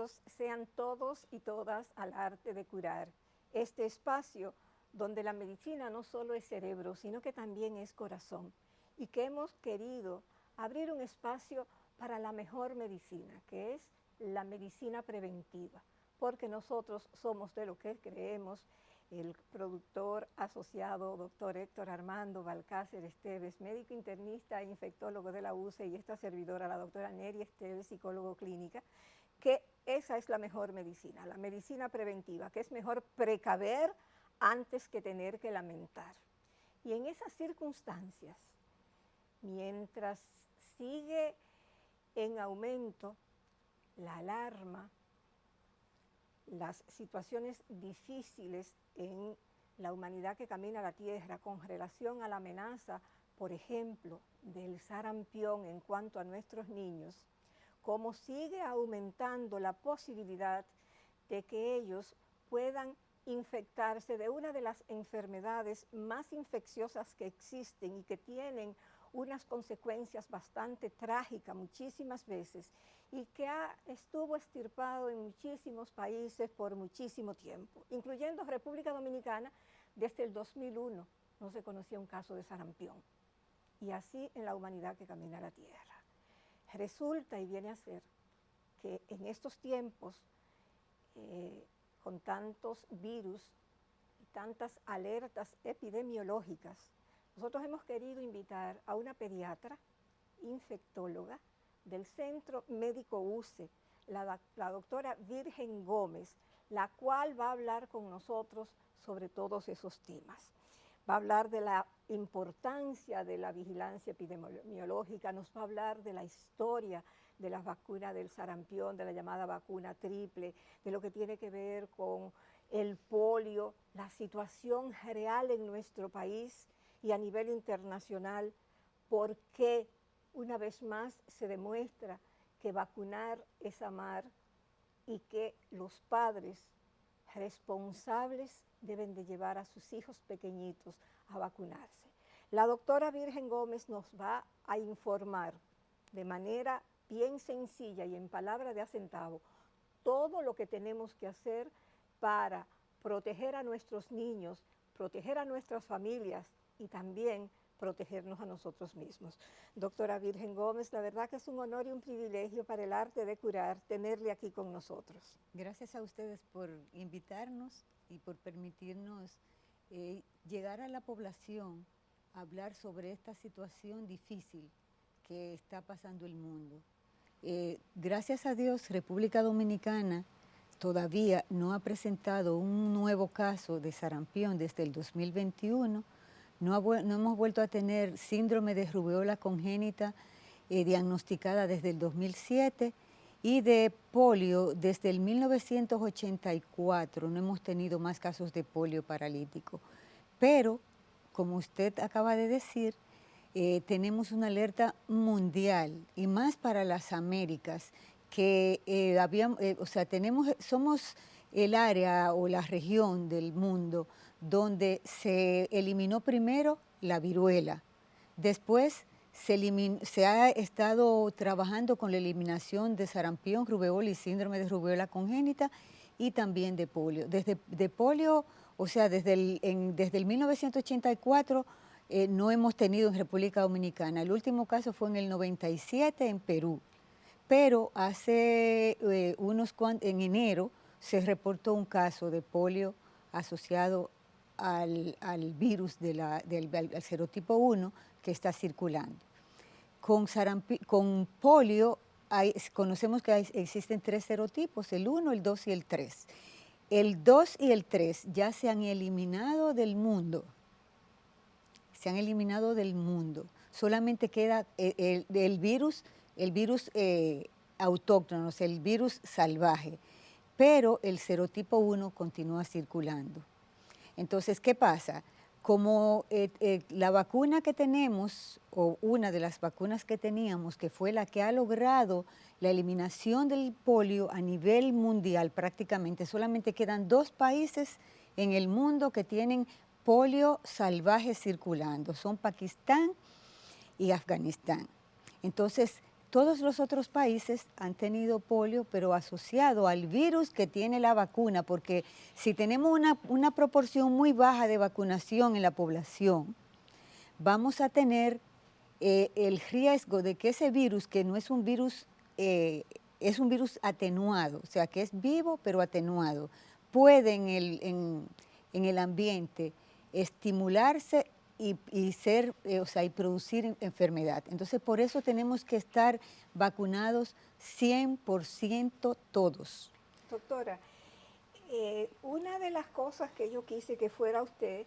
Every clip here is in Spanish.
Bienvenidos sean todos y todas al Arte de Curar, este espacio donde la medicina no solo es cerebro, sino que también es corazón, y que hemos querido abrir un espacio para la mejor medicina, que es la medicina preventiva, porque nosotros somos de lo que creemos. El productor asociado, doctor Héctor Armando Balcácer Esteves, médico internista e infectólogo de la UCE, y esta servidora, la doctora Neri Esteves, psicólogo clínica, que esa es la mejor medicina, la medicina preventiva, que es mejor precaver antes que tener que lamentar. Y en esas circunstancias, mientras sigue en aumento la alarma, las situaciones difíciles en la humanidad que camina a la tierra con relación a la amenaza, por ejemplo, del sarampión en cuanto a nuestros niños, como sigue aumentando la posibilidad de que ellos puedan infectarse de una de las enfermedades más infecciosas que existen y que tienen unas consecuencias bastante trágicas muchísimas veces, y que estuvo extirpado en muchísimos países por muchísimo tiempo, incluyendo República Dominicana. Desde el 2001 no se conocía un caso de sarampión, y así en la humanidad que camina la tierra. Resulta y viene a ser que en estos tiempos, con tantos virus y tantas alertas epidemiológicas, nosotros hemos querido invitar a una pediatra infectóloga del Centro Médico UCE, la doctora Virgen Gómez, la cual va a hablar con nosotros sobre todos esos temas. Va a hablar de la importancia de la vigilancia epidemiológica, nos va a hablar de la historia de las vacunas del sarampión, de la llamada vacuna triple, de lo que tiene que ver con el polio, la situación real en nuestro país y a nivel internacional, por qué una vez más se demuestra que vacunar es amar y que los padres responsables deben de llevar a sus hijos pequeñitos a vacunarse. La doctora Virgen Gómez nos va a informar de manera bien sencilla y en palabra de acentavo todo lo que tenemos que hacer para proteger a nuestros niños, proteger a nuestras familias y también protegernos a nosotros mismos. Doctora Virgen Gómez, la verdad que es un honor y un privilegio para el Arte de Curar tenerle aquí con nosotros. Gracias a ustedes por invitarnos y por permitirnos llegar a la población a hablar sobre esta situación difícil que está pasando el mundo. Gracias a Dios, República Dominicana todavía no ha presentado un nuevo caso de sarampión desde el 2021. No hemos vuelto a tener síndrome de rubeola congénita diagnosticada desde el 2007 y de polio desde el 1984. No hemos tenido más casos de polio paralítico. Pero, como usted acaba de decir, tenemos una alerta mundial y más para las Américas, que somos el área o la región del mundo donde se eliminó primero la viruela, después se ha estado trabajando con la eliminación de sarampión, rubeola y síndrome de rubeola congénita y también de polio. Desde polio, desde el 1984 no hemos tenido en República Dominicana. El último caso fue en el 97 en Perú, pero hace en enero se reportó un caso de polio asociado al virus del serotipo 1 que está circulando. Con polio conocemos que existen 3 serotipos, el 1, el 2 y el 3. El 2 y el 3 ya se han eliminado del mundo. Solamente queda el virus autóctono, el virus salvaje, pero el serotipo 1 continúa circulando. Entonces, ¿qué pasa? Como la vacuna que tenemos, o una de las vacunas que teníamos, que fue la que ha logrado la eliminación del polio a nivel mundial prácticamente, solamente quedan 2 países en el mundo que tienen polio salvaje circulando, son Pakistán y Afganistán. Entonces, todos los otros países han tenido polio, pero asociado al virus que tiene la vacuna, porque si tenemos una proporción muy baja de vacunación en la población, vamos a tener el riesgo de que ese virus, que no es un virus, es un virus atenuado, o sea, que es vivo pero atenuado, puede en el ambiente estimularse y ser, o sea, y producir enfermedad. Entonces, por eso tenemos que estar vacunados 100% todos. Doctora, una de las cosas que yo quise que fuera usted,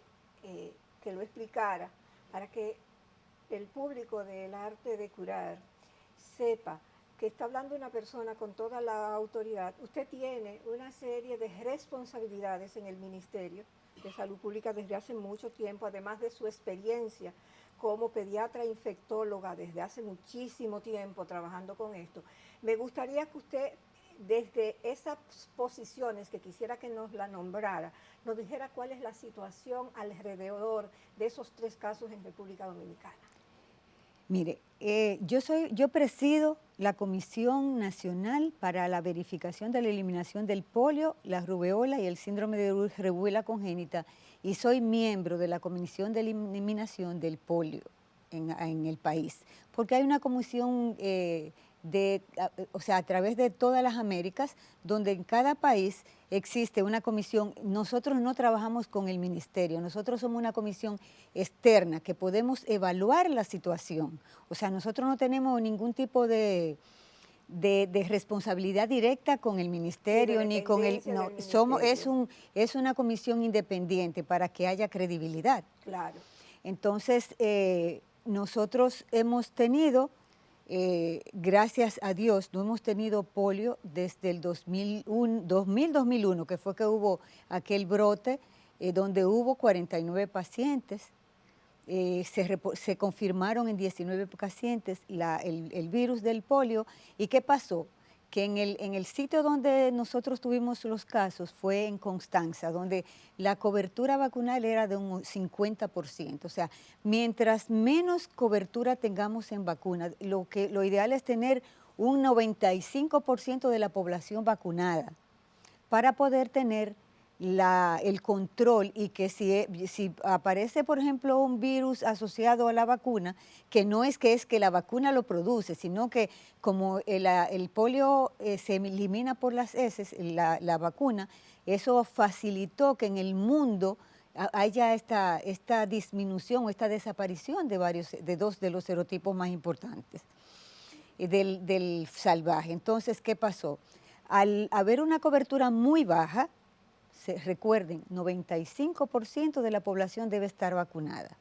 que lo explicara, para que el público del arte de curar sepa que está hablando una persona con toda la autoridad. Usted tiene una serie de responsabilidades en el Ministerio de Salud Pública desde hace mucho tiempo, además de su experiencia como pediatra infectóloga desde hace muchísimo tiempo trabajando con esto. Me gustaría que usted, desde esas posiciones que quisiera que nos la nombrara, nos dijera cuál es la situación alrededor de esos 3 casos en República Dominicana. Mire, yo presido la Comisión Nacional para la Verificación de la Eliminación del Polio, la rubeola y el síndrome de rubéola congénita, y soy miembro de la Comisión de Eliminación del Polio en el país, porque hay una comisión o sea, a través de todas las Américas, donde en cada país existe una comisión. Nosotros no trabajamos con el ministerio, nosotros somos una comisión externa que podemos evaluar la situación. O sea, nosotros no tenemos ningún tipo de responsabilidad directa con el ministerio ni con el... No, es una comisión independiente para que haya credibilidad. Claro. Entonces, nosotros hemos tenido... gracias a Dios, no hemos tenido polio desde el 2001, que fue que hubo aquel brote donde hubo 49 pacientes. Se confirmaron en 19 pacientes el virus del polio. ¿Y qué pasó? Que en el sitio donde nosotros tuvimos los casos fue en Constanza, donde la cobertura vacunal era de un 50%. O sea, mientras menos cobertura tengamos en vacunas, lo ideal es tener un 95% de la población vacunada para poder tener el control, y que si aparece, por ejemplo, un virus asociado a la vacuna, que no es que la vacuna lo produce, sino que como el polio se elimina por las heces, la vacuna, eso facilitó que en el mundo haya esta disminución o esta desaparición de 2 de los serotipos más importantes del salvaje. Entonces, ¿qué pasó? Al haber una cobertura muy baja, recuerden, 95% de la población debe estar vacunada.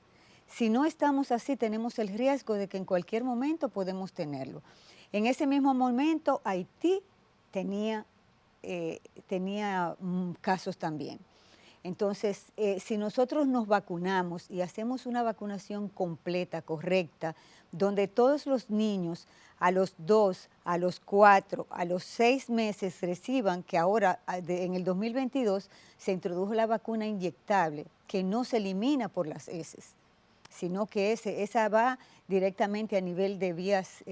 Si no estamos así, tenemos el riesgo de que en cualquier momento podemos tenerlo. En ese mismo momento, Haití tenía casos también. Entonces, si nosotros nos vacunamos y hacemos una vacunación completa, correcta, donde todos los niños a los 2, a los 4, a los 6 meses reciban, que ahora en el 2022 se introdujo la vacuna inyectable, que no se elimina por las heces, sino que esa va directamente a nivel de vías,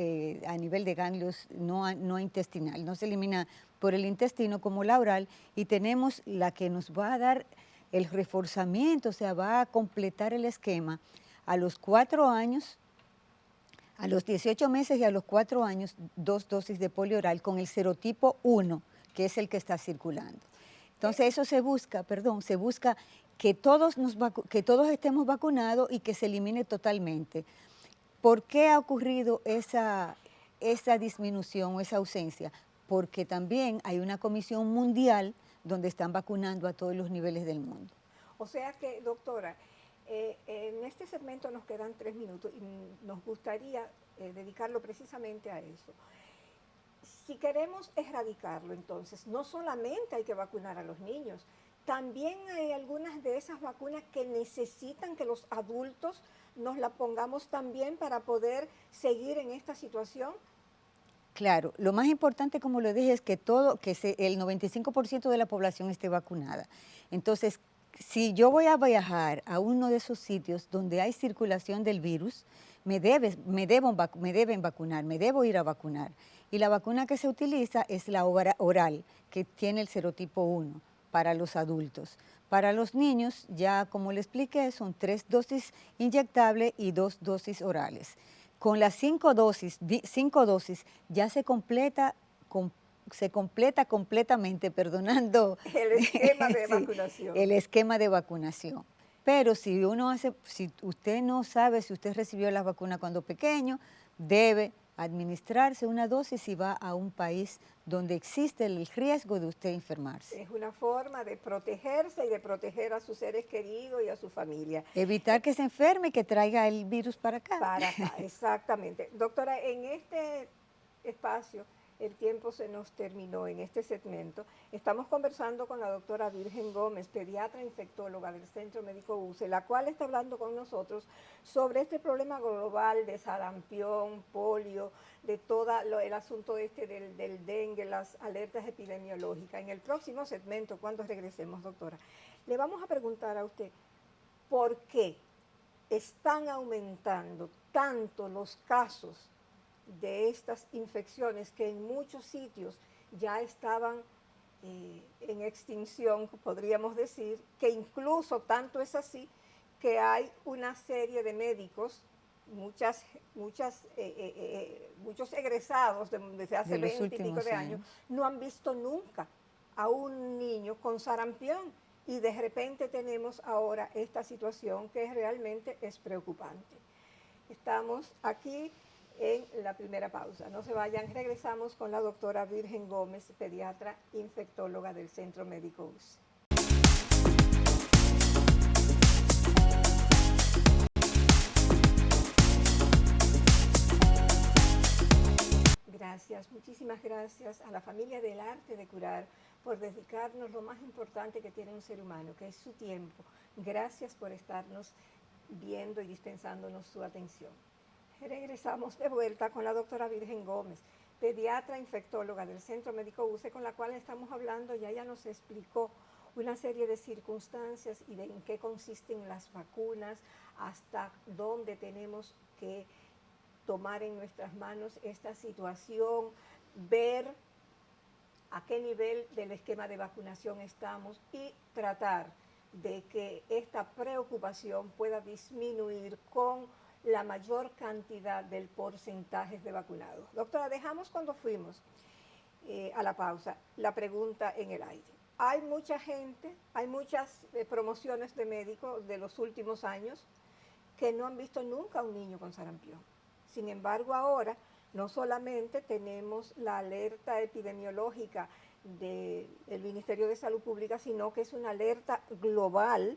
a nivel de ganglios no intestinal, no se elimina por el intestino como la oral, y tenemos la que nos va a dar el reforzamiento, o sea, va a completar el esquema a los 4 años, a los 18 meses y a los 4 años, 2 dosis de polio oral con el serotipo 1, que es el que está circulando. Entonces eso se busca que todos estemos vacunados y que se elimine totalmente. ¿Por qué ha ocurrido esa disminución o esa ausencia? Porque también hay una comisión mundial donde están vacunando a todos los niveles del mundo. O sea que, doctora, en este segmento nos quedan 3 minutos y nos gustaría dedicarlo precisamente a eso. Si queremos erradicarlo, entonces, no solamente hay que vacunar a los niños, también hay algunas de esas vacunas que necesitan que los adultos nos la pongamos también para poder seguir en esta situación. Claro, lo más importante, como lo dije, es que el 95% de la población esté vacunada. Entonces, si yo voy a viajar a uno de esos sitios donde hay circulación del virus, me deben vacunar, me debo ir a vacunar. Y la vacuna que se utiliza es la oral, que tiene el serotipo 1 para los adultos. Para los niños, ya como le expliqué, son 3 dosis inyectables y 2 dosis orales. Con las 5 dosis ya se completa completamente, perdonando el esquema de sí, vacunación. el esquema de vacunación. Pero si usted no sabe si usted recibió la vacuna cuando pequeño, debe administrarse una dosis si va a un país donde existe el riesgo de usted enfermarse. Es una forma de protegerse y de proteger a sus seres queridos y a su familia. Evitar que se enferme y que traiga el virus para acá. Para acá, exactamente. Doctora, en este espacio el tiempo se nos terminó en este segmento. Estamos conversando con la doctora Virgen Gómez, pediatra infectóloga del Centro Médico UCE, la cual está hablando con nosotros sobre este problema global de sarampión, polio, de todo el asunto del dengue, las alertas epidemiológicas. En el próximo segmento, cuando regresemos, doctora, le vamos a preguntar a usted por qué están aumentando tanto los casos de estas infecciones que en muchos sitios ya estaban en extinción, podríamos decir, que incluso tanto es así que hay una serie de médicos, muchos egresados desde hace 20 y pico de años, no han visto nunca a un niño con sarampión y de repente tenemos ahora esta situación que realmente es preocupante. Estamos aquí en la primera pausa. No se vayan, regresamos con la doctora Virgen Gómez, pediatra infectóloga del Centro Médico UCE. Gracias, muchísimas gracias a la familia del Arte de Curar por dedicarnos lo más importante que tiene un ser humano, que es su tiempo. Gracias por estarnos viendo y dispensándonos su atención. Regresamos de vuelta con la doctora Virgen Gómez, pediatra infectóloga del Centro Médico UCE, con la cual estamos hablando. Ya ella nos explicó una serie de circunstancias y de en qué consisten las vacunas, hasta dónde tenemos que tomar en nuestras manos esta situación, ver a qué nivel del esquema de vacunación estamos y tratar de que esta preocupación pueda disminuir con la mayor cantidad del porcentaje de vacunados. Doctora, dejamos cuando fuimos a la pausa la pregunta en el aire. Hay mucha gente, hay muchas promociones de médicos de los últimos años que no han visto nunca a un niño con sarampión. Sin embargo, ahora no solamente tenemos la alerta epidemiológica del Ministerio de Salud Pública, sino que es una alerta global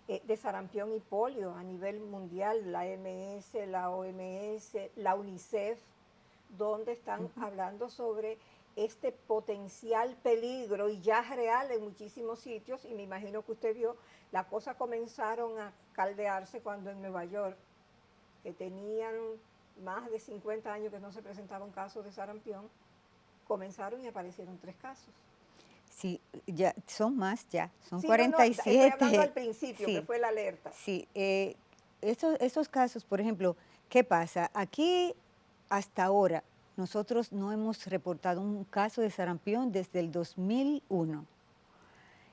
de sarampión y polio a nivel mundial, la MS, la OMS, la UNICEF, donde están hablando sobre este potencial peligro y ya real en muchísimos sitios, y me imagino que usted vio, las cosas comenzaron a caldearse cuando en Nueva York, que tenían más de 50 años que no se presentaba un caso de sarampión, comenzaron y aparecieron 3 casos. Sí, ya son más ya, son sí, 47. No, estoy hablando al principio, sí, que fue la alerta. Sí, estos casos, por ejemplo, ¿qué pasa? Aquí hasta ahora nosotros no hemos reportado un caso de sarampión desde el 2001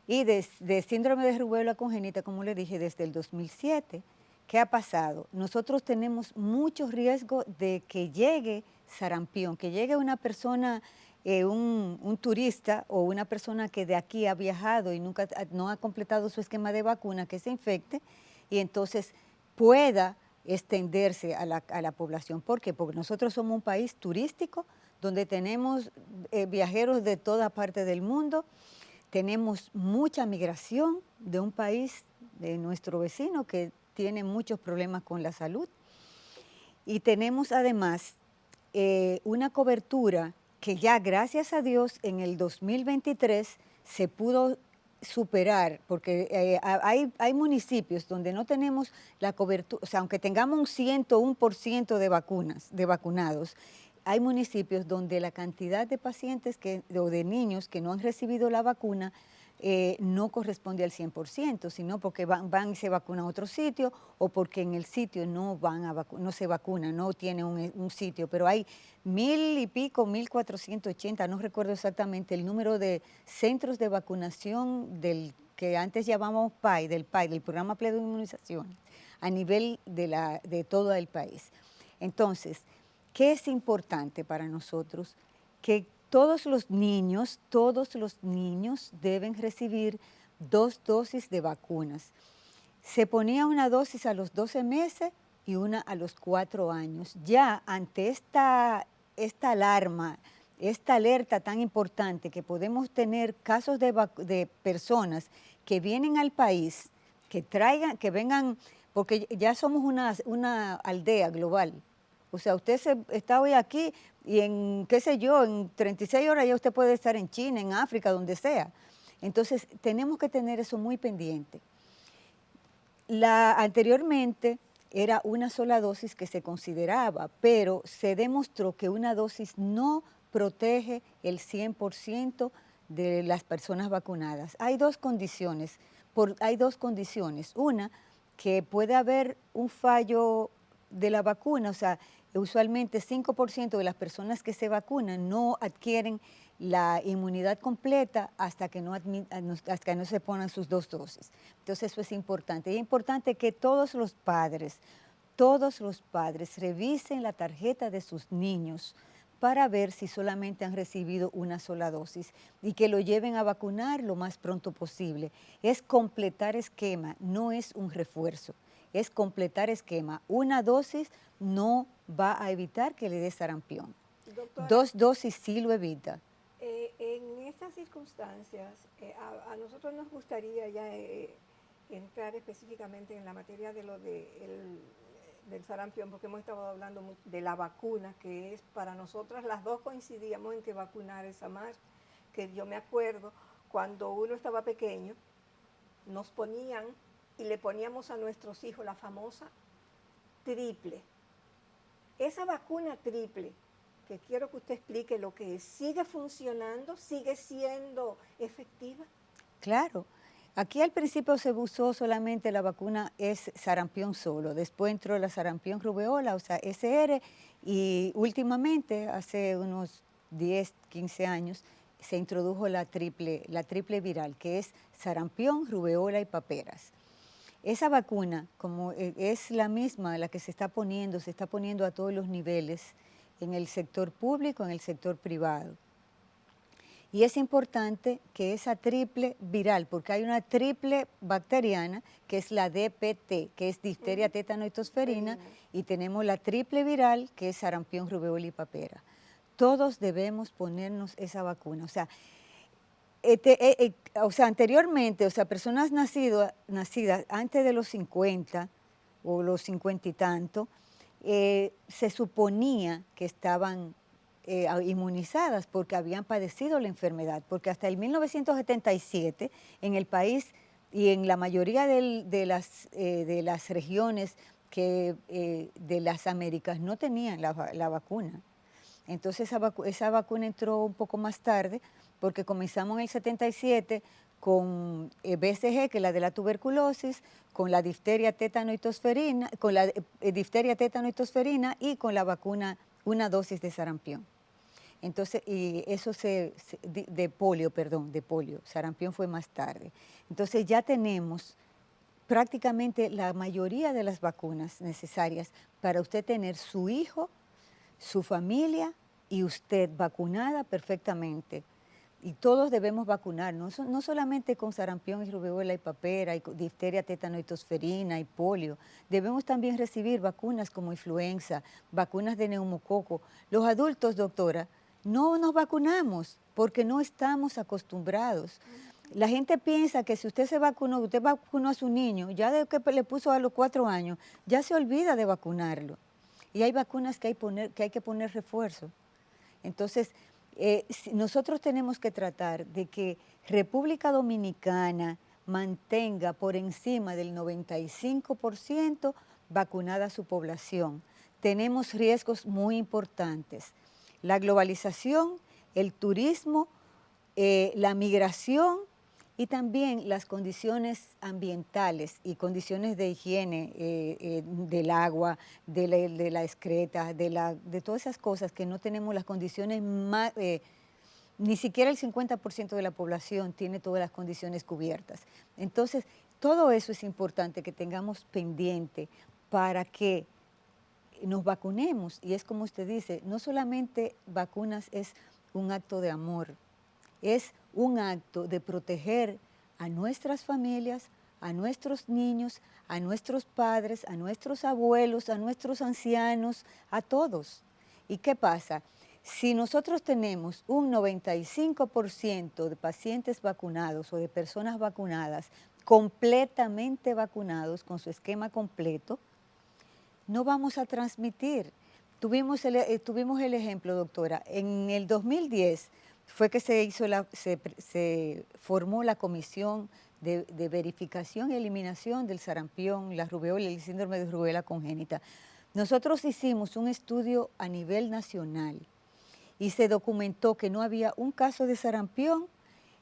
y de síndrome de rubéola congénita, como le dije, desde el 2007. ¿Qué ha pasado? Nosotros tenemos mucho riesgo de que llegue sarampión, que llegue una persona, un turista o una persona que de aquí ha viajado y no ha completado su esquema de vacuna, que se infecte y entonces pueda extenderse a la población. ¿Por qué? Porque nosotros somos un país turístico donde tenemos viajeros de toda parte del mundo, tenemos mucha migración de un país, de nuestro vecino, que tiene muchos problemas con la salud. Y tenemos además una cobertura que ya, gracias a Dios, en el 2023 se pudo superar, porque hay municipios donde no tenemos la cobertura, o sea, aunque tengamos un 101% de vacunados, hay municipios donde la cantidad de pacientes o de niños que no han recibido la vacuna no corresponde al 100%, sino porque van y se vacunan a otro sitio o porque en el sitio no se vacuna, no tiene un sitio, pero hay 1,000 y pico, 1,480, no recuerdo exactamente el número de centros de vacunación del que antes llamábamos PAI, del Programa Pleno de Inmunización, a nivel de todo el país. Entonces, ¿qué es importante para nosotros? Que todos los niños deben recibir 2 dosis de vacunas. Se ponía una dosis a los 12 meses y una a los 4 años. Ya ante esta alarma, esta alerta tan importante que podemos tener casos de personas que vienen al país, que vengan, porque ya somos una aldea global. O sea, usted está hoy aquí y en, qué sé yo, en 36 horas ya usted puede estar en China, en África, donde sea. Entonces, tenemos que tener eso muy pendiente. Anteriormente era una sola dosis que se consideraba, pero se demostró que una dosis no protege el 100% de las personas vacunadas. Hay dos condiciones. Una, que puede haber un fallo de la vacuna, o sea, usualmente 5% de las personas que se vacunan no adquieren la inmunidad completa hasta que no se pongan sus 2 dosis. Entonces eso es importante. Y es importante que todos los padres revisen la tarjeta de sus niños para ver si solamente han recibido una sola dosis y que lo lleven a vacunar lo más pronto posible. Es completar esquema, no es un refuerzo, es completar esquema. Una dosis no va a evitar que le dé sarampión. Doctora, 2 dosis sí lo evita. En estas circunstancias, a nosotros nos gustaría ya entrar específicamente en la materia de del sarampión, porque hemos estado hablando de la vacuna, que es para nosotras, las dos coincidíamos en que vacunar es amar, que yo me acuerdo cuando uno estaba pequeño, nos ponían y le poníamos a nuestros hijos la famosa triple. Esa vacuna triple, que quiero que usted explique lo que es, ¿sigue funcionando? ¿Sigue siendo efectiva? Claro. Aquí al principio se usó solamente la vacuna es sarampión solo, después entró la sarampión rubeola, o sea, SR, y últimamente, hace unos 10, 15 años, se introdujo la triple viral, que es sarampión, rubeola y paperas. Esa vacuna, como es la misma, la que se está poniendo a todos los niveles, en el sector público, en el sector privado. Y es importante que esa triple viral, porque hay una triple bacteriana, que es la DPT, que es difteria, tétano y tosferina, y tenemos la triple viral, que es sarampión, rubeola y papera. Todos debemos ponernos esa vacuna. O sea, anteriormente, personas nacidas antes de los 50 o los 50 y tanto, se suponía que estaban inmunizadas porque habían padecido la enfermedad, porque hasta el 1977 en el país y en la mayoría de las regiones de las Américas no tenían la vacuna. Entonces esa vacuna entró un poco más tarde porque comenzamos en el 77 con BCG, que es la de la tuberculosis, con la difteria, tétano y tosferina, con la difteria, tétano y tosferina y con la vacuna, una dosis de sarampión. Entonces, y eso de polio, sarampión fue más tarde. Entonces ya tenemos prácticamente la mayoría de las vacunas necesarias para usted tener su hijo, su familia y usted vacunada perfectamente. Y todos debemos vacunarnos, no solamente con sarampión y rubeola y papera, y difteria, tétano y tosferina y polio. Debemos también recibir vacunas como influenza, vacunas de neumococo. Los adultos, doctora, no nos vacunamos porque no estamos acostumbrados. La gente piensa que si usted vacunó a su niño, ya de que le puso a los 4 años, ya se olvida de vacunarlo. Y hay vacunas que hay que poner refuerzo. Entonces, nosotros tenemos que tratar de que República Dominicana mantenga por encima del 95% vacunada a su población. Tenemos riesgos muy importantes. La globalización, el turismo, la migración Y también las condiciones ambientales y condiciones de higiene del agua, de la excreta, de todas esas cosas que no tenemos las condiciones más, ni siquiera el 50% de la población tiene todas las condiciones cubiertas. Entonces, todo eso es importante que tengamos pendiente para que nos vacunemos. Y es como usted dice, no solamente vacunas es un acto de amor, es un acto de proteger a nuestras familias, a nuestros niños, a nuestros padres, a nuestros abuelos, a nuestros ancianos, a todos. ¿Y qué pasa? Si nosotros tenemos un 95% de pacientes vacunados o de personas vacunadas, completamente vacunados con su esquema completo, no vamos a transmitir. Tuvimos el ejemplo, doctora, en el 2010 fue que se formó la comisión de verificación y eliminación del sarampión, la rubeola y el síndrome de rubéola congénita. Nosotros hicimos un estudio a nivel nacional y se documentó que no había un caso de sarampión.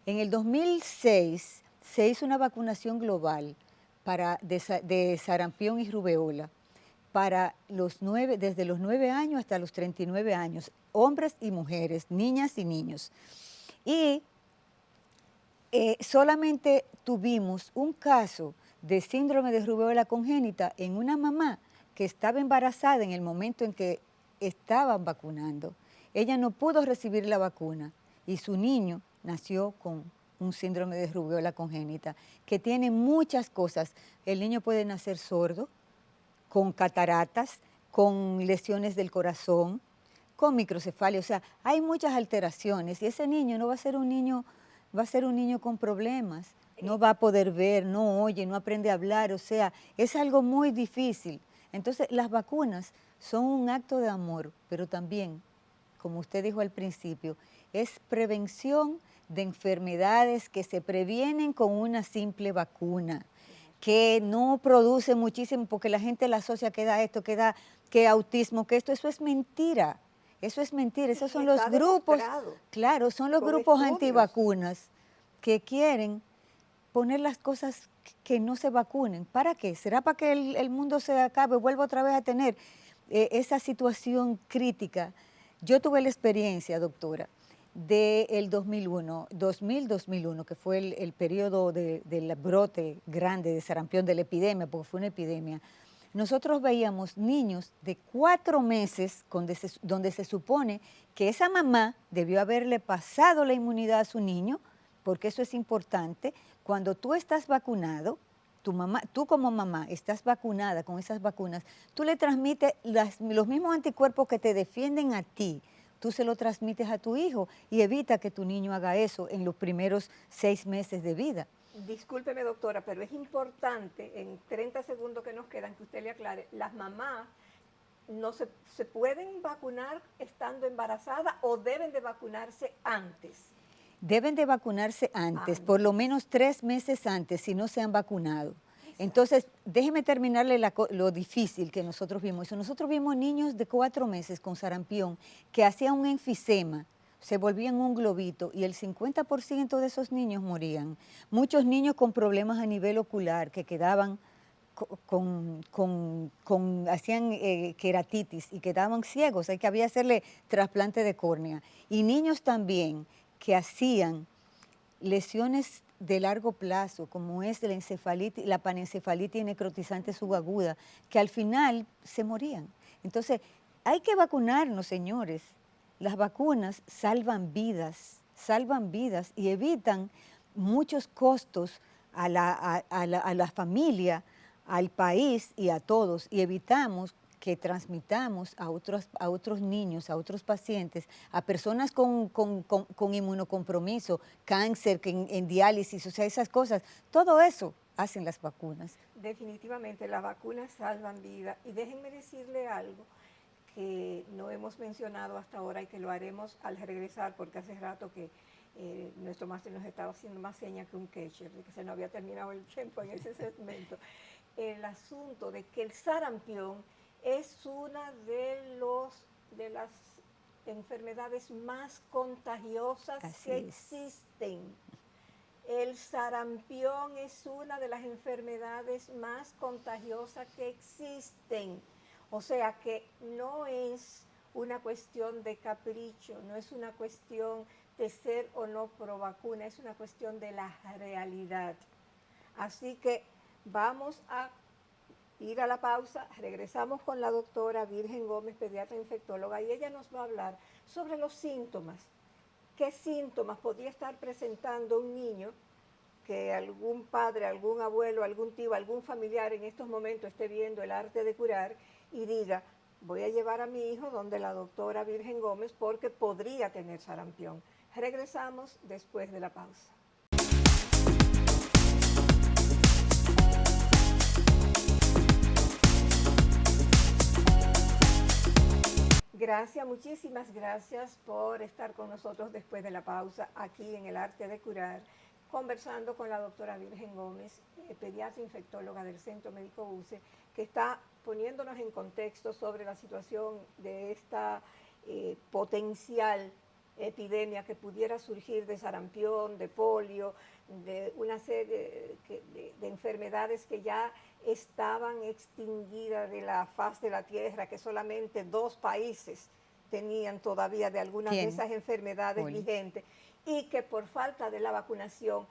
En el 2006 se hizo una vacunación global de sarampión y rubeola para desde los 9 años hasta los 39 años, hombres y mujeres, niñas y niños. Y solamente tuvimos un caso de síndrome de rubéola congénita en una mamá que estaba embarazada en el momento en que estaban vacunando. Ella no pudo recibir la vacuna y su niño nació con un síndrome de rubéola congénita, que tiene muchas cosas. El niño puede nacer sordo, con cataratas, con lesiones del corazón, con microcefalia, o sea, hay muchas alteraciones y ese niño no va a ser un niño, va a ser un niño con problemas, no va a poder ver, no oye, no aprende a hablar, o sea, es algo muy difícil. Entonces, las vacunas son un acto de amor, pero también, como usted dijo al principio, es prevención de enfermedades que se previenen con una simple vacuna, que no produce muchísimo, porque la gente la asocia que da esto, que autismo, que esto, eso es mentira. Eso es mentira, esos son los grupos, claro, son los grupos antivacunas que quieren poner las cosas que no se vacunen. ¿Para qué? ¿Será para que el mundo se acabe, vuelva otra vez a tener esa situación crítica? Yo tuve la experiencia, doctora, del 2001, que fue el periodo del brote grande de sarampión, de la epidemia, porque fue una epidemia. Nosotros veíamos niños de 4 meses donde se supone que esa mamá debió haberle pasado la inmunidad a su niño, porque eso es importante. Cuando tú estás vacunado, tú como mamá estás vacunada con esas vacunas, tú le transmites los mismos anticuerpos que te defienden a ti, tú se lo transmites a tu hijo y evita que tu niño haga eso en los primeros 6 meses de vida. Discúlpeme, doctora, pero es importante, en 30 segundos que nos quedan, que usted le aclare, las mamás no se pueden vacunar estando embarazadas o deben de vacunarse antes. Deben de vacunarse antes, por lo menos 3 meses antes, si no se han vacunado. Entonces, déjeme terminarle lo difícil que nosotros vimos. Nosotros vimos niños de 4 meses con sarampión que hacían un enfisema, se volvían un globito y el 50% de esos niños morían. Muchos niños con problemas a nivel ocular que quedaban hacían queratitis y quedaban ciegos, hay que había hacerle trasplante de córnea. Y niños también que hacían lesiones de largo plazo, como es la encefalitis, la panencefalitis necrotizante subaguda, que al final se morían. Entonces, hay que vacunarnos, señores. Las vacunas salvan vidas y evitan muchos costos a la familia, al país y a todos, y evitamos que transmitamos a otros niños, a otros pacientes, a personas con inmunocompromiso, cáncer, en diálisis, o sea, esas cosas. Todo eso hacen las vacunas. Definitivamente, las vacunas salvan vidas. Y déjenme decirle algo que no hemos mencionado hasta ahora y que lo haremos al regresar, porque hace rato que nuestro máster nos estaba haciendo más señas que un catcher, de que se nos había terminado el tiempo en ese segmento. El asunto de que el sarampión es una de las enfermedades más contagiosas que existen. El sarampión es una de las enfermedades más contagiosas que existen. O sea que no es una cuestión de capricho, no es una cuestión de ser o no pro vacuna, es una cuestión de la realidad. Así que vamos a ir a la pausa, regresamos con la doctora Virgen Gómez, pediatra infectóloga, y ella nos va a hablar sobre los síntomas. ¿Qué síntomas podría estar presentando un niño que algún padre, algún abuelo, algún tío, algún familiar en estos momentos esté viendo el arte de curar y diga, voy a llevar a mi hijo donde la doctora Virgen Gómez porque podría tener sarampión? Regresamos después de la pausa. Gracias, muchísimas gracias por estar con nosotros después de la pausa aquí en El Arte de Curar, conversando con la doctora Virgen Gómez, pediatra infectóloga del Centro Médico UCE, que está poniéndonos en contexto sobre la situación de esta potencial epidemia que pudiera surgir de sarampión, de polio, de una serie de enfermedades que ya estaban extinguidas de la faz de la tierra, que solamente 2 países tenían todavía de algunas de esas enfermedades vigentes, y que por falta de la vacunación,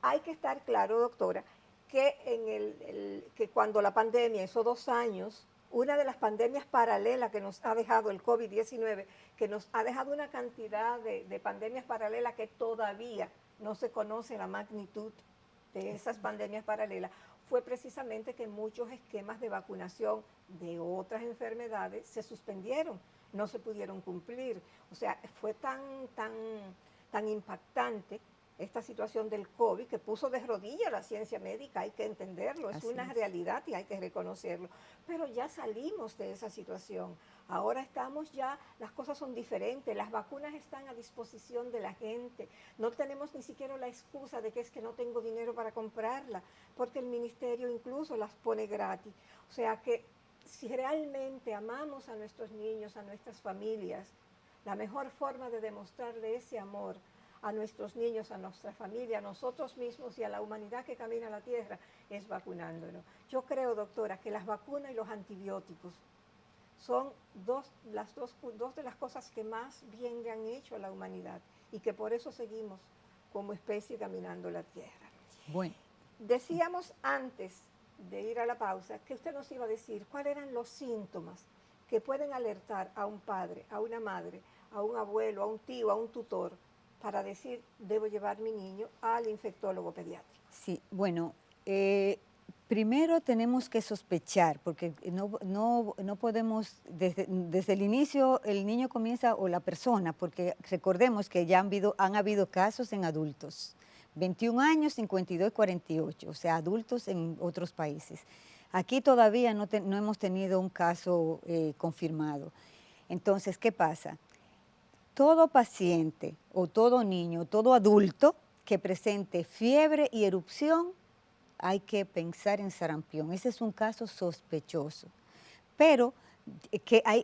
hay que estar claro, doctora, que, que cuando la pandemia, esos 2 años, una de las pandemias paralelas que nos ha dejado el COVID-19, que nos ha dejado una cantidad de pandemias paralelas que todavía no se conoce la magnitud de esas pandemias paralelas, fue precisamente que muchos esquemas de vacunación de otras enfermedades se suspendieron, no se pudieron cumplir. O sea, fue tan impactante esta situación del COVID que puso de rodillas la ciencia médica, hay que entenderlo, es una realidad y hay que reconocerlo. Pero ya salimos de esa situación, ahora estamos ya, las cosas son diferentes, las vacunas están a disposición de la gente, no tenemos ni siquiera la excusa de que es que no tengo dinero para comprarla, porque el ministerio incluso las pone gratis. O sea que si realmente amamos a nuestros niños, a nuestras familias, la mejor forma de demostrarle ese amor a nuestros niños, a nuestra familia, a nosotros mismos y a la humanidad que camina la tierra, es vacunándonos. Yo creo, doctora, que las vacunas y los antibióticos son dos de las cosas que más bien le han hecho a la humanidad y que por eso seguimos como especie caminando la tierra. Bueno. Decíamos antes de ir a la pausa que usted nos iba a decir cuáles eran los síntomas que pueden alertar a un padre, a una madre, a un abuelo, a un tío, a un tutor, para decir, debo llevar mi niño al infectólogo pediátrico. Sí, bueno, primero tenemos que sospechar, porque no podemos, desde el inicio el niño comienza, o la persona, porque recordemos que ya han habido casos en adultos, 21 años, 52 y 48, o sea, adultos en otros países. Aquí todavía no hemos tenido un caso confirmado. Entonces, ¿qué pasa? Todo paciente o todo niño, todo adulto que presente fiebre y erupción, hay que pensar en sarampión. Ese es un caso sospechoso. Pero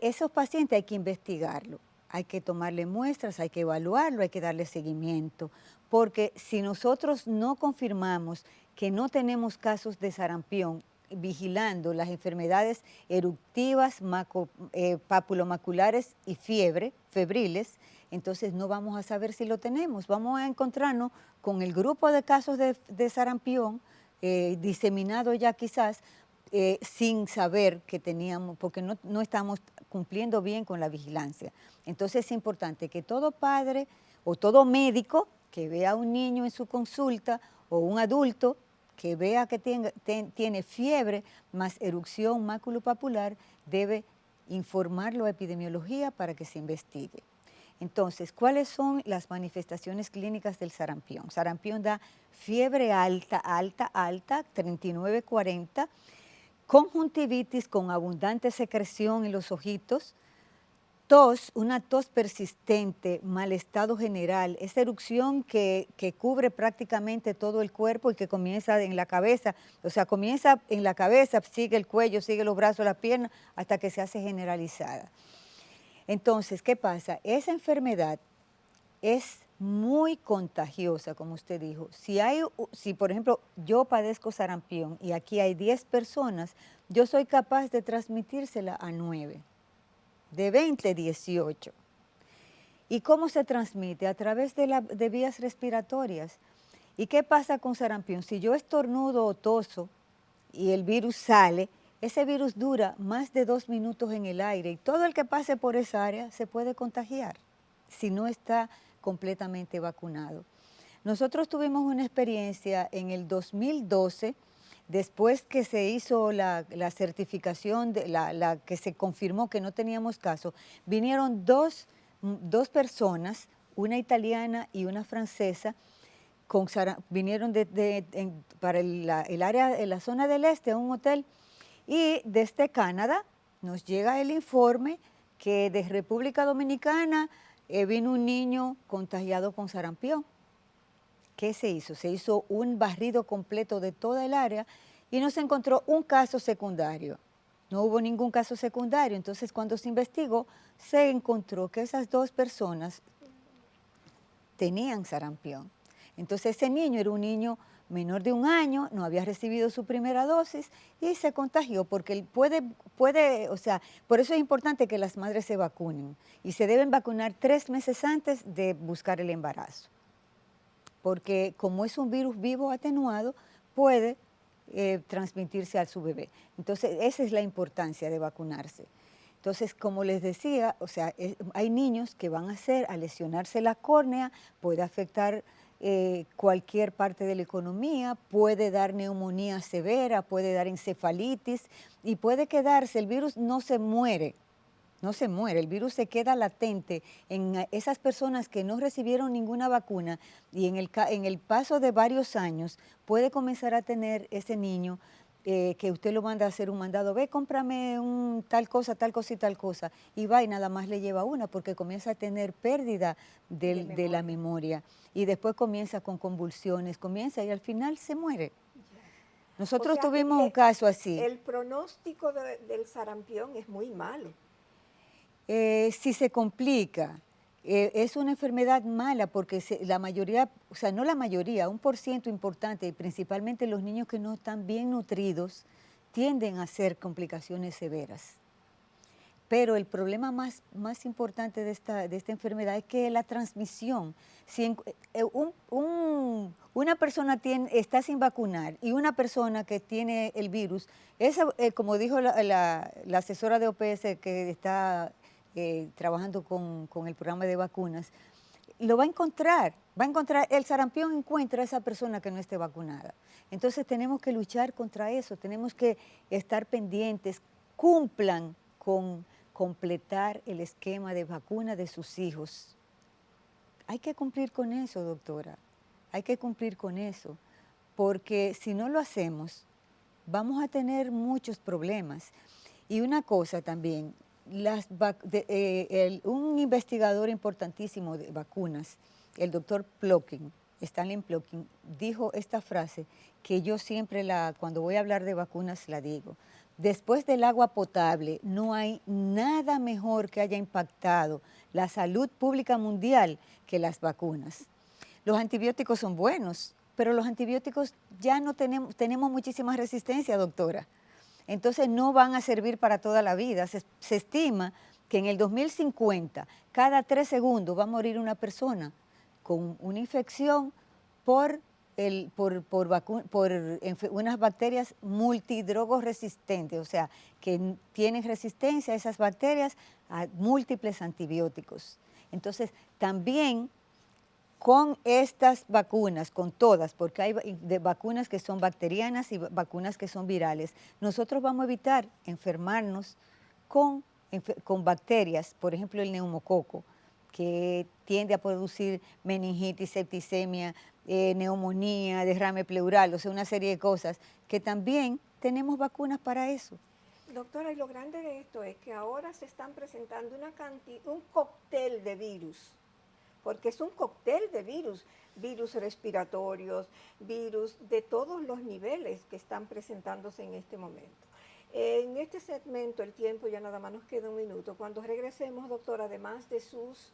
esos pacientes hay que investigarlo, hay que tomarle muestras, hay que evaluarlo, hay que darle seguimiento. Porque si nosotros no confirmamos que no tenemos casos de sarampión, vigilando las enfermedades eruptivas, papulomaculares y febriles, entonces no vamos a saber si lo tenemos. Vamos a encontrarnos con el grupo de casos de sarampión diseminado ya quizás sin saber que teníamos, porque no estamos cumpliendo bien con la vigilancia. Entonces es importante que todo padre o todo médico que vea a un niño en su consulta o un adulto que vea que tiene fiebre más erupción maculopapular, debe informarlo a epidemiología para que se investigue. Entonces, ¿cuáles son las manifestaciones clínicas del sarampión? Sarampión da fiebre alta, 39-40, conjuntivitis con abundante secreción en los ojitos, tos, una tos persistente, mal estado general, esa erupción que cubre prácticamente todo el cuerpo y que comienza en la cabeza, o sea, comienza en la cabeza, sigue el cuello, sigue los brazos, las piernas, hasta que se hace generalizada. Entonces, ¿qué pasa? Esa enfermedad es muy contagiosa, como usted dijo. Si por ejemplo yo padezco sarampión y aquí hay 10 personas, yo soy capaz de transmitírsela a 9, de 20, 18. ¿Y cómo se transmite? A través de vías respiratorias. ¿Y qué pasa con sarampión? Si yo estornudo o toso y el virus sale, ese virus dura más de 2 minutos en el aire y todo el que pase por esa área se puede contagiar si no está completamente vacunado. Nosotros tuvimos una experiencia en el 2012, después que se hizo la certificación, la que se confirmó que no teníamos caso, vinieron dos personas, una italiana y una francesa, vinieron para el área, en la zona del este, a un hotel, y desde Canadá nos llega el informe que de República Dominicana vino un niño contagiado con sarampión. ¿Qué se hizo? Se hizo un barrido completo de toda el área y no se encontró un caso secundario. No hubo ningún caso secundario. Entonces, cuando se investigó, se encontró que esas 2 personas tenían sarampión. Entonces, ese niño era un niño menor de 1 año, no había recibido su primera dosis y se contagió porque él puede, o sea, por eso es importante que las madres se vacunen y se deben vacunar 3 meses antes de buscar el embarazo, porque como es un virus vivo atenuado, puede transmitirse a su bebé. Entonces, esa es la importancia de vacunarse. Entonces, como les decía, o sea, hay niños que van a lesionarse la córnea, puede afectar cualquier parte de la economía, puede dar neumonía severa, puede dar encefalitis y puede quedarse, el virus no se muere, el virus se queda latente en esas personas que no recibieron ninguna vacuna y en el paso de varios años puede comenzar a tener ese niño que usted lo manda a hacer un mandado, ve, cómprame tal cosa y tal cosa, y va y nada más le lleva una porque comienza a tener pérdida de la memoria y después comienza con convulsiones, y al final se muere. Nosotros tuvimos un caso así. El pronóstico del sarampión es muy malo. Si se complica, es una enfermedad mala porque la mayoría, o sea, no la mayoría, 1% importante, principalmente los niños que no están bien nutridos, tienden a hacer complicaciones severas. Pero el problema más importante de esta enfermedad es que la transmisión, si una persona está sin vacunar y una persona que tiene el virus, como dijo la asesora de OPS que está trabajando con el programa de vacunas, lo va a encontrar, el sarampión encuentra a esa persona que no esté vacunada. Entonces tenemos que luchar contra eso, tenemos que estar pendientes, cumplan con completar el esquema de vacuna de sus hijos. Hay que cumplir con eso, doctora, hay que cumplir con eso, porque si no lo hacemos, vamos a tener muchos problemas. Y una cosa también, un investigador importantísimo de vacunas, el doctor Plotkin, Stanley Plotkin, dijo esta frase que yo siempre cuando voy a hablar de vacunas la digo. Después del agua potable no hay nada mejor que haya impactado la salud pública mundial que las vacunas. Los antibióticos son buenos, pero los antibióticos ya no tenemos muchísima resistencia, doctora. Entonces no van a servir para toda la vida. Se estima que en el 2050, cada 3 segundos va a morir una persona con una infección por unas bacterias multidrogos resistentes, o sea, que tienen resistencia a esas bacterias a múltiples antibióticos. Entonces, también con estas vacunas, con todas, porque hay vacunas que son bacterianas y vacunas que son virales, nosotros vamos a evitar enfermarnos con bacterias, por ejemplo el neumococo, que tiende a producir meningitis, septicemia, neumonía, derrame pleural, o sea, una serie de cosas, que también tenemos vacunas para eso. Doctora, y lo grande de esto es que ahora se están presentando un cóctel de virus, porque es un cóctel de virus respiratorios, virus de todos los niveles que están presentándose en este momento. En este segmento, el tiempo ya nada más nos queda 1 minuto. Cuando regresemos, doctora, además de sus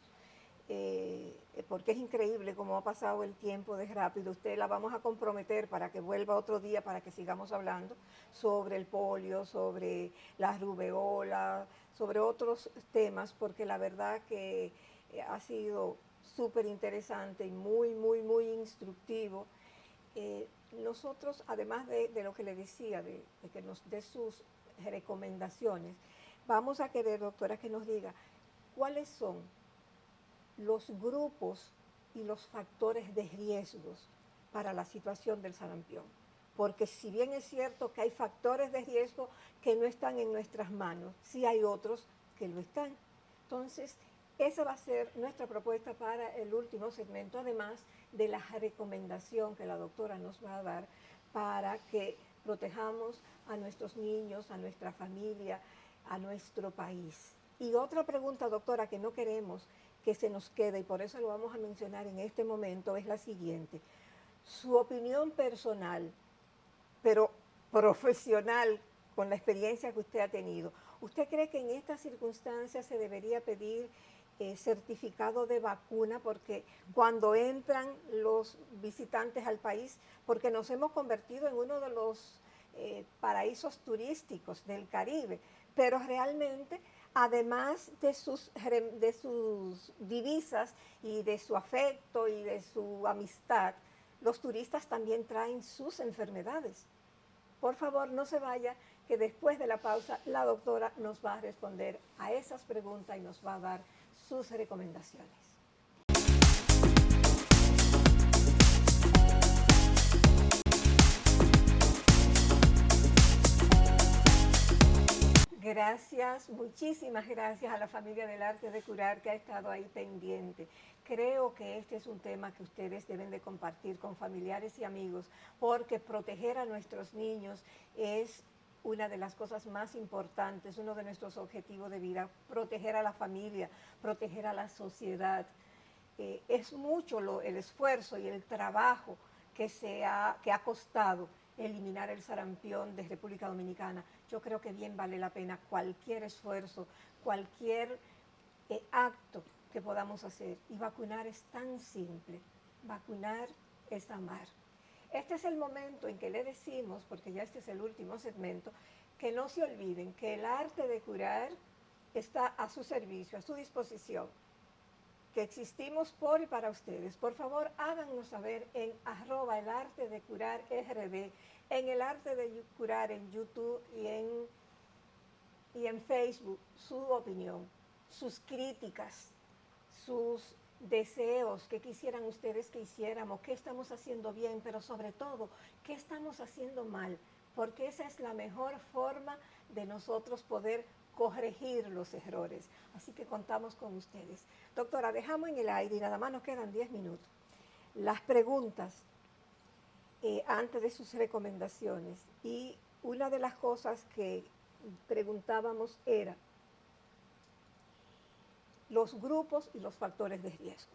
porque es increíble cómo ha pasado el tiempo de rápido. Usted la vamos a comprometer para que vuelva otro día para que sigamos hablando sobre el polio, sobre la rubeola, sobre otros temas, porque la verdad que ha sido súper interesante y muy instructivo. Nosotros, además de lo que le decía, de que nos dé sus recomendaciones, vamos a querer, doctora, que nos diga cuáles son los grupos y los factores de riesgos para la situación del sarampión. Porque si bien es cierto que hay factores de riesgo que no están en nuestras manos, sí hay otros que lo están. Entonces, esa va a ser nuestra propuesta para el último segmento, además de la recomendación que la doctora nos va a dar para que protejamos a nuestros niños, a nuestra familia, a nuestro país. Y otra pregunta, doctora, que no queremos que se nos quede, y por eso lo vamos a mencionar en este momento, es la siguiente. Su opinión personal, pero profesional, con la experiencia que usted ha tenido, ¿usted cree que en estas circunstancias se debería pedir certificado de vacuna porque cuando entran los visitantes al país, porque nos hemos convertido en uno de los paraísos turísticos del Caribe, pero realmente, además de sus divisas y de su afecto y de su amistad, los turistas también traen sus enfermedades? Por favor, no se vaya, que después de la pausa la doctora nos va a responder a esas preguntas y nos va a dar sus recomendaciones. Gracias, muchísimas gracias a la familia del Arte de Curar que ha estado ahí pendiente. Creo que este es un tema que ustedes deben de compartir con familiares y amigos, porque proteger a nuestros niños es una de las cosas más importantes, uno de nuestros objetivos de vida, proteger a la familia, proteger a la sociedad. Es mucho el esfuerzo y el trabajo que ha costado eliminar el sarampión de República Dominicana. Yo creo que bien vale la pena cualquier esfuerzo, cualquier acto que podamos hacer. Y vacunar es tan simple. Vacunar es amar. Este es el momento en que le decimos, porque ya este es el último segmento, que no se olviden que el arte de curar está a su servicio, a su disposición, que existimos por y para ustedes. Por favor, háganos saber en @elartedecurarrd, en el arte de curar en YouTube y en Facebook, su opinión, sus críticas, sus deseos, qué quisieran ustedes que hiciéramos, qué estamos haciendo bien, pero sobre todo, qué estamos haciendo mal, porque esa es la mejor forma de nosotros poder corregir los errores. Así que contamos con ustedes. Doctora, dejamos en el aire y nada más nos quedan 10 minutos. Las preguntas antes de sus recomendaciones. Y una de las cosas que preguntábamos era los grupos y los factores de riesgo.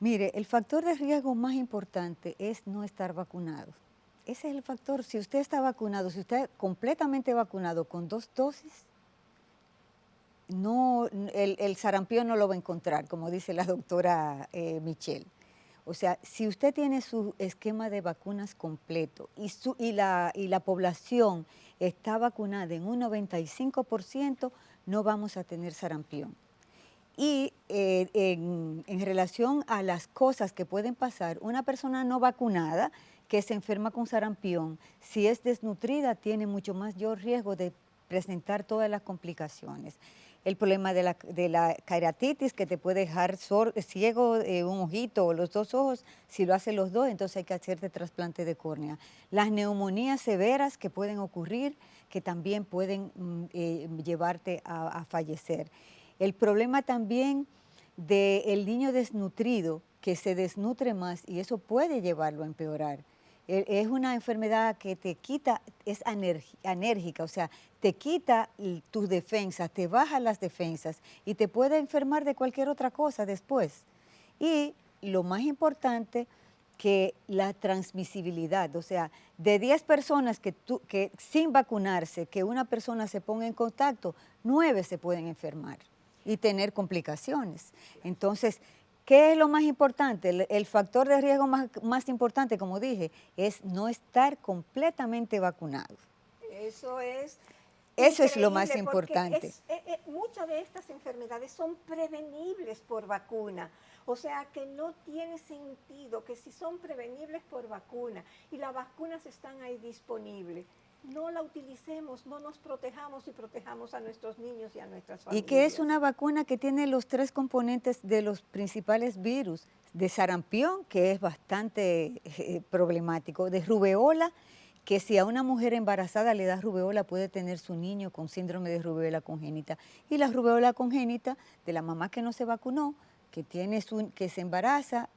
Mire, el factor de riesgo más importante es no estar vacunado. Ese es el factor. Si usted está vacunado, si usted completamente vacunado con 2 dosis, no, el sarampión no lo va a encontrar, como dice la doctora Michelle. O sea, si usted tiene su esquema de vacunas completo y la población está vacunada en un 95%, no vamos a tener sarampión. Y en relación a las cosas que pueden pasar, una persona no vacunada que se enferma con sarampión, si es desnutrida, tiene mucho mayor riesgo de presentar todas las complicaciones. El problema de la queratitis, que te puede dejar ciego un ojito o los 2 ojos, si lo hace los 2, entonces hay que hacerte trasplante de córnea. Las neumonías severas que pueden ocurrir, que también pueden llevarte a fallecer. El problema también del niño desnutrido, que se desnutre más y eso puede llevarlo a empeorar. Es una enfermedad que te quita, es anérgica, o sea, te quita tus defensas, te baja las defensas y te puede enfermar de cualquier otra cosa después. Y lo más importante, que la transmisibilidad, o sea, de 10 personas que sin vacunarse, que una persona se ponga en contacto, 9 se pueden enfermar y tener complicaciones. Entonces, ¿Qué es lo más importante? El factor de riesgo más importante, como dije, es no estar completamente vacunado. Eso es Eso es lo más increíble, porque importante. muchas de estas enfermedades son prevenibles por vacuna. O sea que no tiene sentido que si son prevenibles por vacuna y las vacunas están ahí disponibles, no la utilicemos, no nos protejamos y protejamos a nuestros niños y a nuestras Y familias. que es una vacuna que tiene los 3 componentes de los principales virus, de sarampión, que es bastante problemático, de rubeola, que si a una mujer embarazada le da rubeola puede tener su niño con síndrome de rubeola congénita. Y la rubeola congénita de la mamá que no se vacunó, que se embaraza,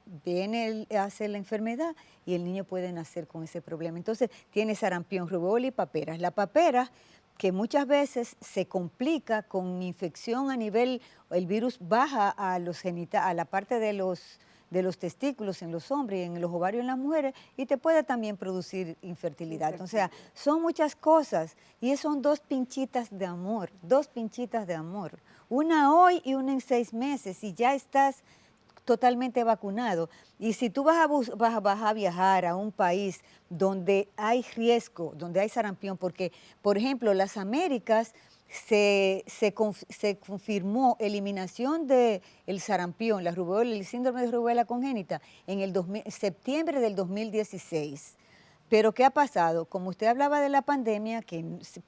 hace la enfermedad y el niño puede nacer con ese problema. Entonces tiene sarampión, rubeola y paperas. La papera, que muchas veces se complica con infección a nivel, el virus baja a a la parte de los testículos en los hombres y en los ovarios en las mujeres y te puede también producir infertilidad. O sea, son muchas cosas y son 2 pinchitas de amor, 2 pinchitas de amor. Una hoy y una en 6 meses y ya estás totalmente vacunado. Y si tú vas a viajar a un país donde hay riesgo, donde hay sarampión, porque, por ejemplo, las Américas se confirmó eliminación del sarampión, la rubeola, el síndrome de rubeola congénita en el septiembre del 2016. Pero ¿qué ha pasado? Como usted hablaba de la pandemia, que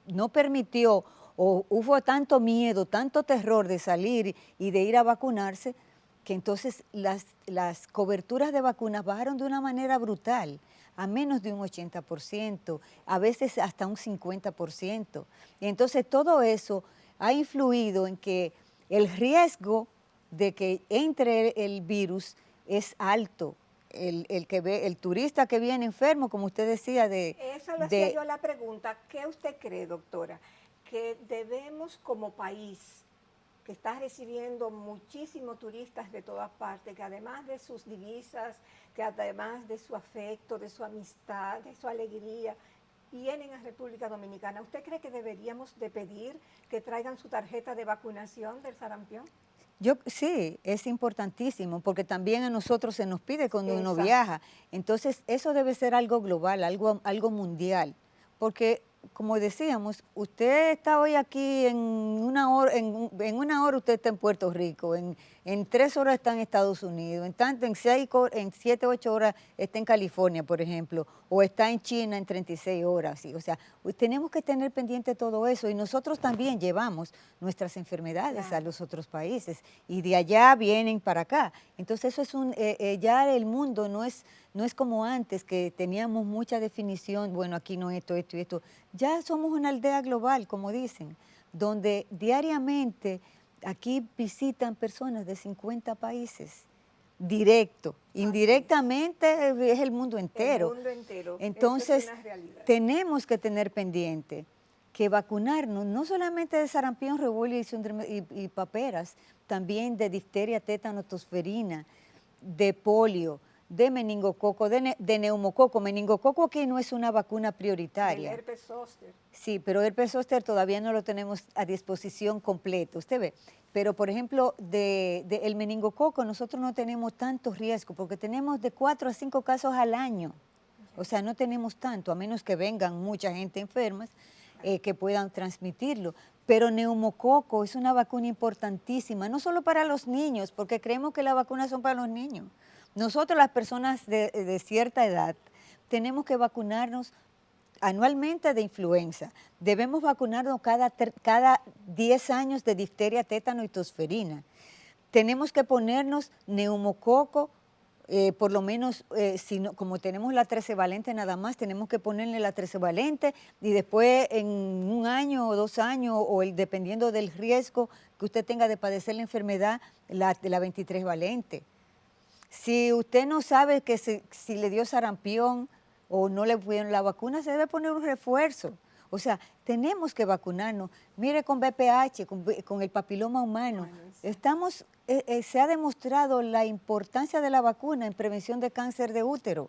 no permitió o hubo tanto miedo, tanto terror de salir y de ir a vacunarse, que entonces las coberturas de vacunas bajaron de una manera brutal, a menos de un 80%, a veces hasta un 50%. Y entonces todo eso ha influido en que el riesgo de que entre el virus es alto. El turista que viene enfermo, como usted decía, Esa le hacía yo la pregunta. ¿Qué usted cree, doctora? Que debemos como país, que está recibiendo muchísimos turistas de todas partes, que además de sus divisas, que además de su afecto, de su amistad, de su alegría, vienen a República Dominicana. ¿Usted cree que deberíamos de pedir que traigan su tarjeta de vacunación del sarampión? Sí, es importantísimo, porque también a nosotros se nos pide cuando uno Exacto. viaja. Entonces, eso debe ser algo global, algo mundial, porque como decíamos, usted está hoy aquí en en una hora usted está en Puerto Rico, en 3 horas está en Estados Unidos, en 7, 8 horas está en California, por ejemplo, o está en China en 36 horas. ¿Sí? O sea, tenemos que tener pendiente todo eso y nosotros también llevamos nuestras enfermedades a los otros países y de allá vienen para acá. Entonces eso es ya el mundo no es como antes que teníamos mucha definición, bueno, aquí no esto, esto y esto. Ya somos una aldea global, como dicen, donde diariamente aquí visitan personas de 50 países, directo. Indirectamente es el mundo entero. El mundo entero. Entonces, eso es una realidad. Tenemos que tener pendiente que vacunarnos, no solamente de sarampión, rubeola y paperas, también de difteria, tétano, tosferina, de polio, de meningococo, de neumococo. Meningococo aquí no es una vacuna prioritaria. El herpes zóster. Sí, pero el herpes zóster todavía no lo tenemos a disposición completo, usted ve. Pero, por ejemplo, el meningococo nosotros no tenemos tanto riesgo porque tenemos de 4 a 5 casos al año. O sea, no tenemos tanto, a menos que vengan mucha gente enferma que puedan transmitirlo. Pero neumococo es una vacuna importantísima, no solo para los niños, porque creemos que las vacunas son para los niños. Nosotros, las personas de cierta edad, tenemos que vacunarnos anualmente de influenza. Debemos vacunarnos cada 10 años de difteria, tétano y tosferina. Tenemos que ponernos neumococo, por lo menos, como tenemos la 13 valente nada más, tenemos que ponerle la 13 valente y después en 1 año o 2 años, dependiendo del riesgo que usted tenga de padecer la enfermedad, la 23 valente. Si usted no sabe que si le dio sarampión o no le pusieron la vacuna, se debe poner un refuerzo. O sea, tenemos que vacunarnos. Mire con VPH, con el papiloma humano. Se ha demostrado la importancia de la vacuna en prevención de cáncer de útero.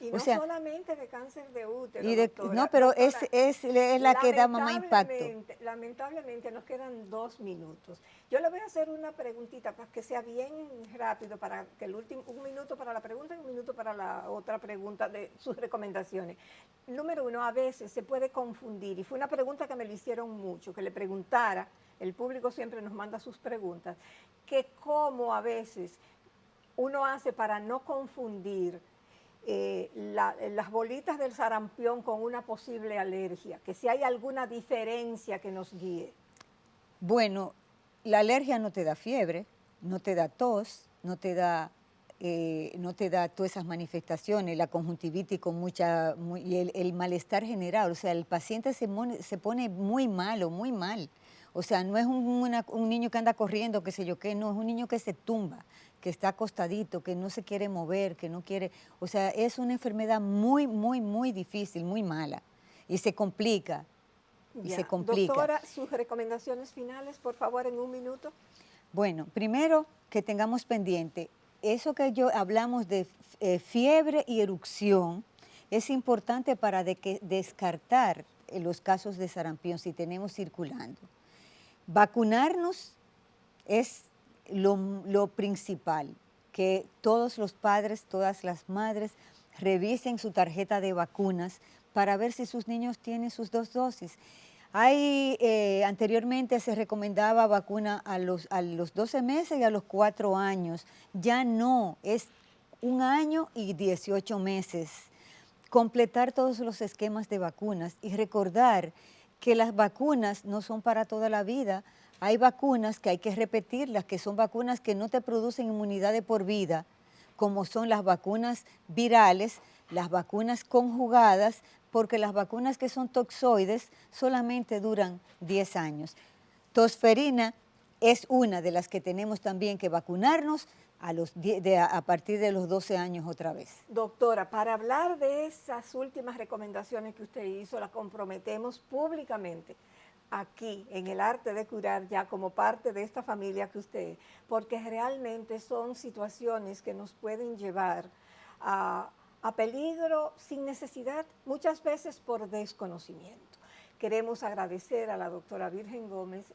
Y O no sea, solamente de cáncer de útero, y doctora. no, pero Doctora, es la que da más impacto. lamentablemente nos quedan 2 minutos. Yo le voy a hacer una preguntita para que sea bien rápido, para que el último, 1 minuto para la pregunta y 1 minuto para la otra pregunta de sus recomendaciones. Número 1, a veces se puede confundir, y fue una pregunta que me lo hicieron mucho, que le preguntara, el público siempre nos manda sus preguntas, que cómo a veces uno hace para no confundir las bolitas del sarampión con una posible alergia, que si hay alguna diferencia que nos guíe. Bueno, la alergia no te da fiebre, no te da tos, no te da todas esas manifestaciones, la conjuntivitis con y el malestar general. O sea, el paciente se pone muy malo, muy mal. O sea, no es un niño que anda corriendo, qué sé yo qué, no, es un niño que se tumba, que está acostadito, que no se quiere mover, que no quiere... O sea, es una enfermedad muy, muy, muy difícil, muy mala. Y se complica, y Ya. se complica. Doctora, sus recomendaciones finales, por favor, en 1 minuto. Bueno, primero que tengamos pendiente, eso que hablamos de fiebre y erupción, es importante para descartar los casos de sarampión si tenemos circulando. Vacunarnos es lo principal, que todos los padres, todas las madres revisen su tarjeta de vacunas para ver si sus niños tienen sus 2 dosis. Anteriormente se recomendaba vacuna a los 12 meses y a los 4 años. Ya no, es 1 año y 18 meses. Completar todos los esquemas de vacunas y recordar que las vacunas no son para toda la vida. Hay vacunas que hay que repetirlas, que son vacunas que no te producen inmunidad de por vida, como son las vacunas virales, las vacunas conjugadas, porque las vacunas que son toxoides solamente duran 10 años. Tosferina es una de las que tenemos también que vacunarnos a partir de los 12 años otra vez. Doctora, para hablar de esas últimas recomendaciones que usted hizo, las comprometemos públicamente aquí en El Arte de Curar, ya como parte de esta familia que usted es, porque realmente son situaciones que nos pueden llevar a peligro sin necesidad, muchas veces por desconocimiento. Queremos agradecer a la doctora Virgen Gómez,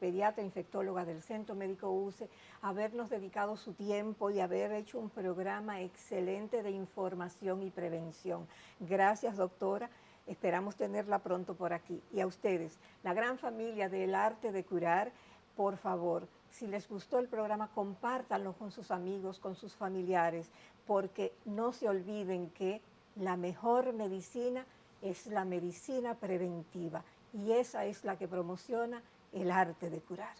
pediatra infectóloga del Centro Médico UCE, habernos dedicado su tiempo y haber hecho un programa excelente de información y prevención. Gracias, doctora. Esperamos tenerla pronto por aquí. Y a ustedes, la gran familia del Arte de Curar, por favor, si les gustó el programa, compártanlo con sus amigos, con sus familiares, porque no se olviden que la mejor medicina es la medicina preventiva y esa es la que promociona el arte de curar.